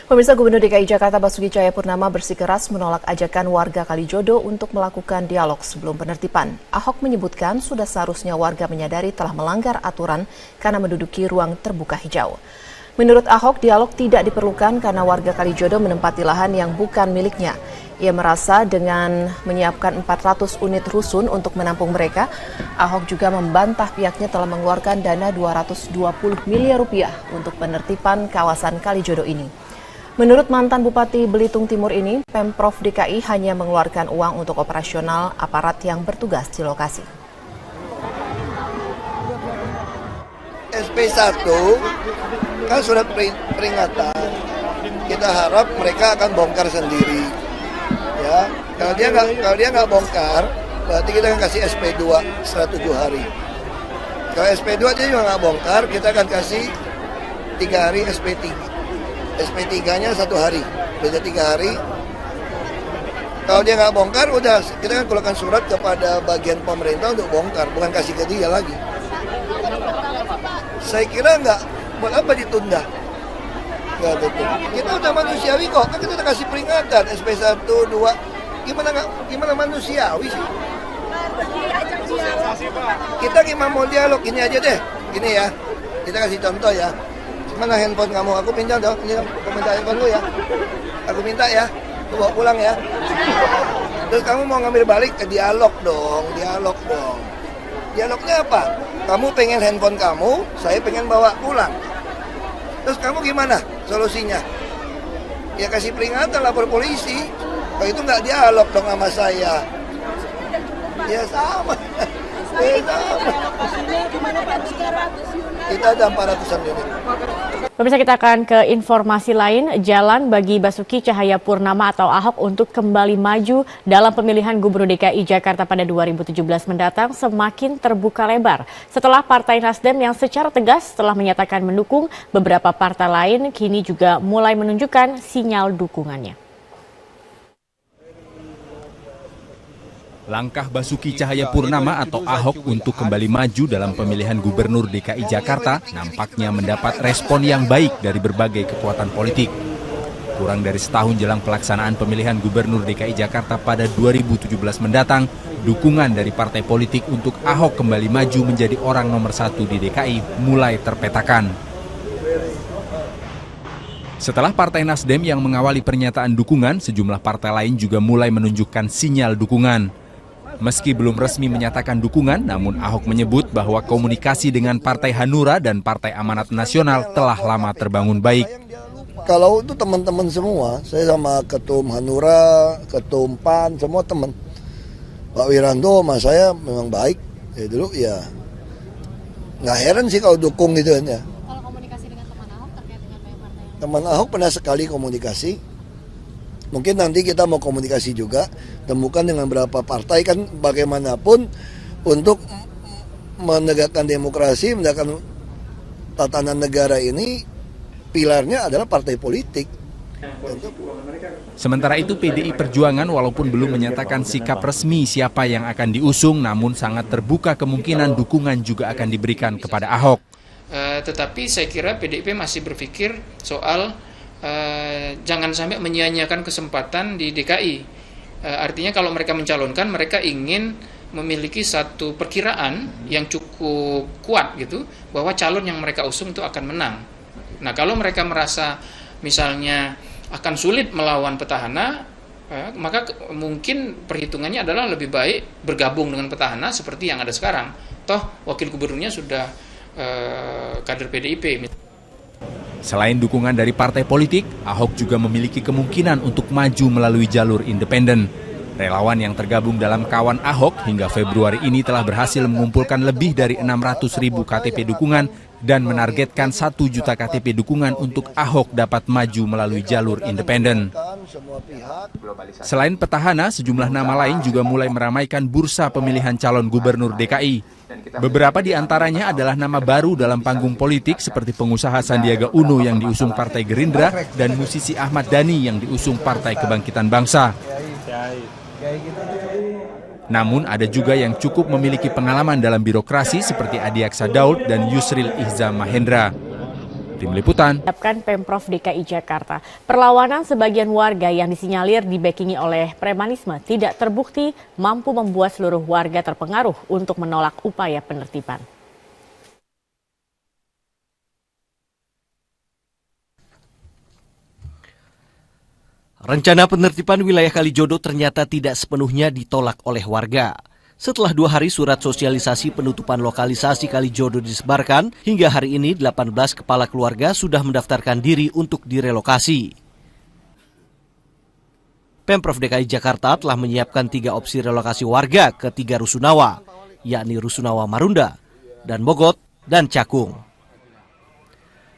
Pemirsa, Gubernur DKI Jakarta Basuki Cahayapurnama bersikeras menolak ajakan warga Kalijodo untuk melakukan dialog sebelum penertiban. Ahok menyebutkan sudah seharusnya warga menyadari telah melanggar aturan karena menduduki ruang terbuka hijau. Menurut Ahok, dialog tidak diperlukan karena warga Kalijodo menempati lahan yang bukan miliknya. Ia merasa dengan menyiapkan 400 unit rusun untuk menampung mereka, Ahok juga membantah pihaknya telah mengeluarkan dana 220 miliar rupiah untuk penertiban kawasan Kalijodo ini. Menurut mantan Bupati Belitung Timur ini, Pemprov DKI hanya mengeluarkan uang untuk operasional aparat yang bertugas di lokasi. SP1 kan surat peringatan. Kita harap mereka akan bongkar sendiri. Ya, kalau dia nggak bongkar, berarti kita akan kasih SP2 setelah 7 hari. Kalau SP2 dia juga nggak bongkar, kita akan kasih 3 hari SP3. SP3-nya 1 hari, beda 3 hari. Kalau dia nggak bongkar, udah kita kan keluarkan surat kepada bagian pemerintah untuk bongkar, bukan kasih ke dia lagi. Saya kira nggak, buat apa ditunda? Nggak tutup. Kita udah manusiawi kok, kan kita udah kasih peringatan SP1, 2. Gimana manusiawi sih? Kita gimana mau dialog, ini aja deh, gini ya. Kita kasih contoh ya. Mana handphone kamu? Aku pinjam dong. Ini aku minta handphone lu ya. Aku minta ya. Aku bawa pulang ya. Terus kamu mau ngambil balik ke dialog dong. Dialognya apa? Kamu pengen handphone kamu, saya pengen bawa pulang. Terus kamu gimana solusinya? Ya kasih peringatan, lapor polisi. Kalau itu nggak dialog dong sama saya. Ya sama. Kita ada 400-an unit. Pemirsa, kita akan ke informasi lain. Jalan bagi Basuki Cahayapurnama atau Ahok untuk kembali maju dalam pemilihan Gubernur DKI Jakarta pada 2017 mendatang semakin terbuka lebar. Setelah Partai Nasdem yang secara tegas telah menyatakan mendukung, beberapa partai lain kini juga mulai menunjukkan sinyal dukungannya. Langkah Basuki Cahayapurnama atau Ahok untuk kembali maju dalam pemilihan Gubernur DKI Jakarta nampaknya mendapat respon yang baik dari berbagai kekuatan politik. Kurang dari setahun jelang pelaksanaan pemilihan Gubernur DKI Jakarta pada 2017 mendatang, dukungan dari partai politik untuk Ahok kembali maju menjadi orang nomor 1 di DKI mulai terpetakan. Setelah Partai Nasdem yang mengawali pernyataan dukungan, sejumlah partai lain juga mulai menunjukkan sinyal dukungan. Meski belum resmi menyatakan dukungan, namun Ahok menyebut bahwa komunikasi dengan Partai Hanura dan Partai Amanat Nasional telah lama terbangun baik. Kalau itu teman-teman semua, saya sama Ketum Hanura, Ketum PAN, semua teman. Pak Wiranto sama saya memang baik. Ya dulu ya, nggak heran sih kalau dukung gitu kan ya. Kalau komunikasi dengan teman Ahok terkait dengan partai? Teman Ahok pernah sekali komunikasi. Mungkin nanti kita mau komunikasi juga, temukan dengan beberapa partai kan bagaimanapun untuk menegakkan demokrasi, menegakkan tatanan negara ini, pilarnya adalah partai politik. Sementara itu PDI Perjuangan walaupun belum menyatakan sikap resmi siapa yang akan diusung, namun sangat terbuka kemungkinan dukungan juga akan diberikan kepada Ahok. Tetapi saya kira PDIP masih berpikir soal jangan sampai menyia-nyiakan kesempatan di DKI. Artinya kalau mereka mencalonkan, mereka ingin memiliki satu perkiraan yang cukup kuat gitu, bahwa calon yang mereka usung itu akan menang. Nah, kalau mereka merasa misalnya akan sulit melawan petahana, maka mungkin perhitungannya adalah lebih baik bergabung dengan petahana seperti yang ada sekarang. Toh wakil gubernurnya sudah kader PDIP. Selain dukungan dari partai politik, Ahok juga memiliki kemungkinan untuk maju melalui jalur independen. Relawan yang tergabung dalam Kawan Ahok hingga Februari ini telah berhasil mengumpulkan lebih dari 600.000 KTP dukungan dan menargetkan 1 juta KTP dukungan untuk Ahok dapat maju melalui jalur independen. Selain petahana, sejumlah nama lain juga mulai meramaikan bursa pemilihan calon gubernur DKI. Beberapa di antaranya adalah nama baru dalam panggung politik seperti pengusaha Sandiaga Uno yang diusung Partai Gerindra dan musisi Ahmad Dhani yang diusung Partai Kebangkitan Bangsa. Namun ada juga yang cukup memiliki pengalaman dalam birokrasi seperti Adiaksa Daud dan Yusril Ihza Mahendra. Tim Liputan. Pemprov DKI Jakarta. Perlawanan sebagian warga yang disinyalir dibackingi oleh premanisme tidak terbukti mampu membuat seluruh warga terpengaruh untuk menolak upaya penertiban. Rencana penertiban wilayah Kalijodo ternyata tidak sepenuhnya ditolak oleh warga. Setelah 2 hari surat sosialisasi penutupan lokalisasi Kalijodo disebarkan, hingga hari ini 18 kepala keluarga sudah mendaftarkan diri untuk direlokasi. Pemprov DKI Jakarta telah menyiapkan 3 opsi relokasi warga ke 3 rusunawa, yakni Rusunawa Marunda, dan Mogot, dan Cakung.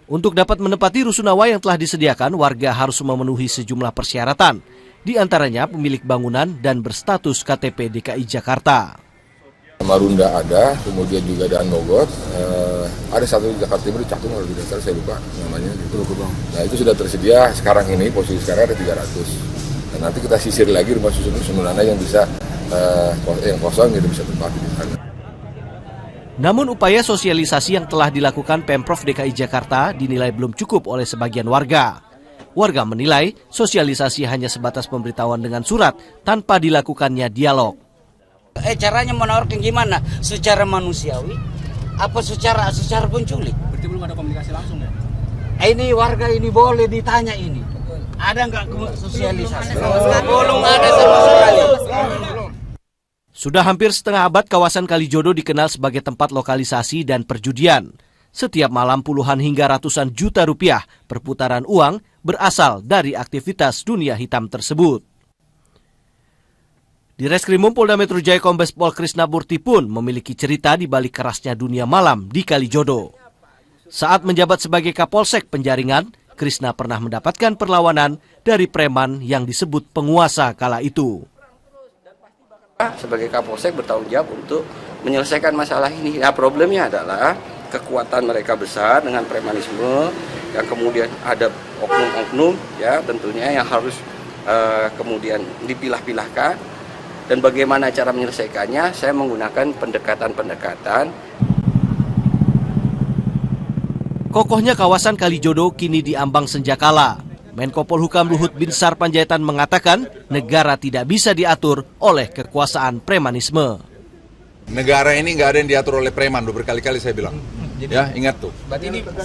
Untuk dapat menempati rusunawa yang telah disediakan, warga harus memenuhi sejumlah persyaratan, di antaranya pemilik bangunan dan berstatus KTP DKI Jakarta. Marunda ada, kemudian juga ada Mogot, ada satu di Jakarta Timur, Cakung kalau tidak salah saya lupa namanya. Nah itu sudah tersedia sekarang ini, posisi sekarang ada 300. Dan nanti kita sisir lagi rumah susun mana yang bisa yang kosong itu bisa tempati di sana. Namun upaya sosialisasi yang telah dilakukan Pemprov DKI Jakarta dinilai belum cukup oleh sebagian warga. Warga menilai sosialisasi hanya sebatas pemberitahuan dengan surat tanpa dilakukannya dialog. Caranya menawarkan gimana? Secara manusiawi? Apa secara penculik? Berarti belum ada komunikasi langsung ya? Ini warga ini boleh ditanya ini. Ada nggak sosialisasi? Belum ada sama sekali. Sudah hampir setengah abad kawasan Kalijodo dikenal sebagai tempat lokalisasi dan perjudian. Setiap malam puluhan hingga ratusan juta rupiah perputaran uang berasal dari aktivitas dunia hitam tersebut. Di Reskrimum Polda Metro Jaya Kombes Pol Krisna Murti pun memiliki cerita di balik kerasnya dunia malam di Kalijodo. Saat menjabat sebagai Kapolsek Penjaringan, Krisna pernah mendapatkan perlawanan dari preman yang disebut penguasa kala itu. Sebagai Kapolsek bertanggung jawab untuk menyelesaikan masalah ini. Nah, problemnya adalah kekuatan mereka besar dengan premanisme, yang kemudian ada oknum-oknum ya tentunya yang harus kemudian dipilah-pilahkan. Dan bagaimana cara menyelesaikannya? Saya menggunakan pendekatan-pendekatan. Kokohnya kawasan Kalijodo kini diambang senjakala. Menko Polhukam Luhut Binsar Panjaitan mengatakan negara tidak bisa diatur oleh kekuasaan premanisme. Negara ini nggak ada yang diatur oleh preman, berkali-kali saya bilang. Ya, ingat tuh.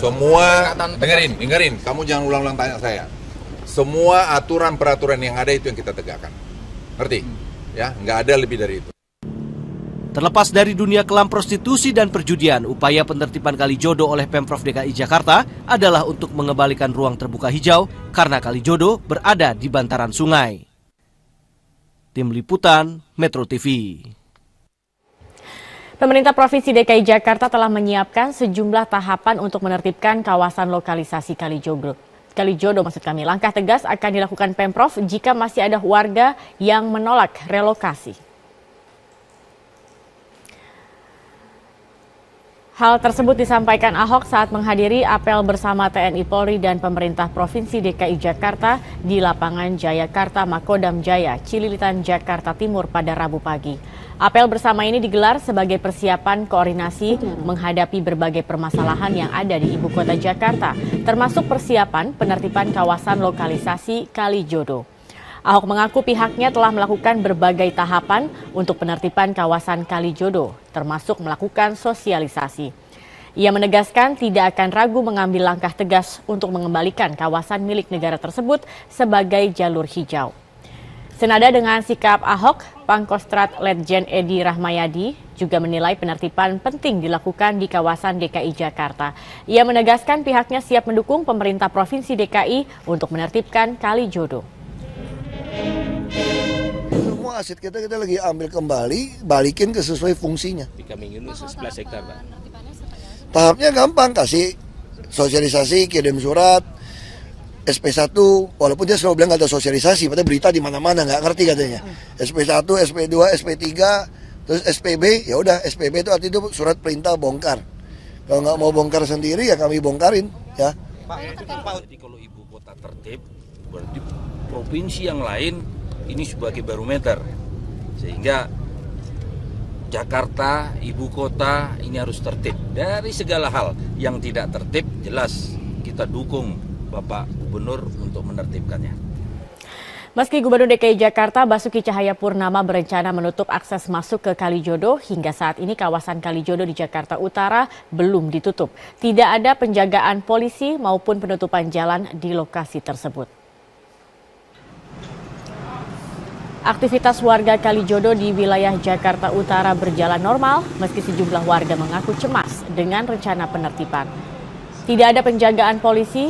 Semua, dengerin, kamu jangan ulang-ulang tanya saya. Semua aturan-peraturan yang ada itu yang kita tegakkan. Ngerti? Ya, nggak ada lebih dari itu. Terlepas dari dunia kelam prostitusi dan perjudian, upaya penertiban Kalijodo oleh Pemprov DKI Jakarta adalah untuk mengembalikan ruang terbuka hijau karena Kalijodo berada di bantaran sungai. Tim Liputan, Metro TV. Pemerintah Provinsi DKI Jakarta telah menyiapkan sejumlah tahapan untuk menertibkan kawasan lokalisasi Kalijodo. Langkah tegas akan dilakukan Pemprov jika masih ada warga yang menolak relokasi. Hal tersebut disampaikan Ahok saat menghadiri apel bersama TNI Polri dan pemerintah Provinsi DKI Jakarta di lapangan Jayakarta Makodam Jaya, Cililitan, Jakarta Timur pada Rabu pagi. Apel bersama ini digelar sebagai persiapan koordinasi menghadapi berbagai permasalahan yang ada di ibu kota Jakarta, termasuk persiapan penertiban kawasan lokalisasi Kalijodo. Ahok mengaku pihaknya telah melakukan berbagai tahapan untuk penertiban kawasan Kalijodo, termasuk melakukan sosialisasi. Ia menegaskan tidak akan ragu mengambil langkah tegas untuk mengembalikan kawasan milik negara tersebut sebagai jalur hijau. Senada dengan sikap Ahok, Pangkostrat Letjen Edi Rahmayadi juga menilai penertiban penting dilakukan di kawasan DKI Jakarta. Ia menegaskan pihaknya siap mendukung pemerintah Provinsi DKI untuk menertibkan Kalijodo. Semua aset kita lagi ambil kembali, balikin ke sesuai fungsinya. 3 minggu 11 hektar, Pak. Tahapnya gampang, kasih sosialisasi, kirim surat, SP1, walaupun dia selalu bilang nggak ada sosialisasi, padahal berita di mana-mana nggak ngerti katanya. SP1, SP2, SP3, terus SPB, ya udah SPB itu artinya itu surat perintah bongkar. Kalau nggak mau bongkar sendiri ya kami bongkarin, ya. Jadi kalau ibu kota tertib, berarti provinsi yang lain ini sebagai barometer, sehingga Jakarta, ibu kota ini harus tertib dari segala hal. Yang tidak tertib jelas kita dukung Bapak Gubernur untuk menertibkannya. Meski Gubernur DKI Jakarta Basuki Cahayapurnama berencana menutup akses masuk ke Kalijodo, hingga saat ini kawasan Kalijodo di Jakarta Utara belum ditutup. Tidak ada penjagaan polisi maupun penutupan jalan di lokasi tersebut. Aktivitas warga Kalijodo di wilayah Jakarta Utara berjalan normal, meski sejumlah warga mengaku cemas dengan rencana penertiban. Tidak ada penjagaan polisi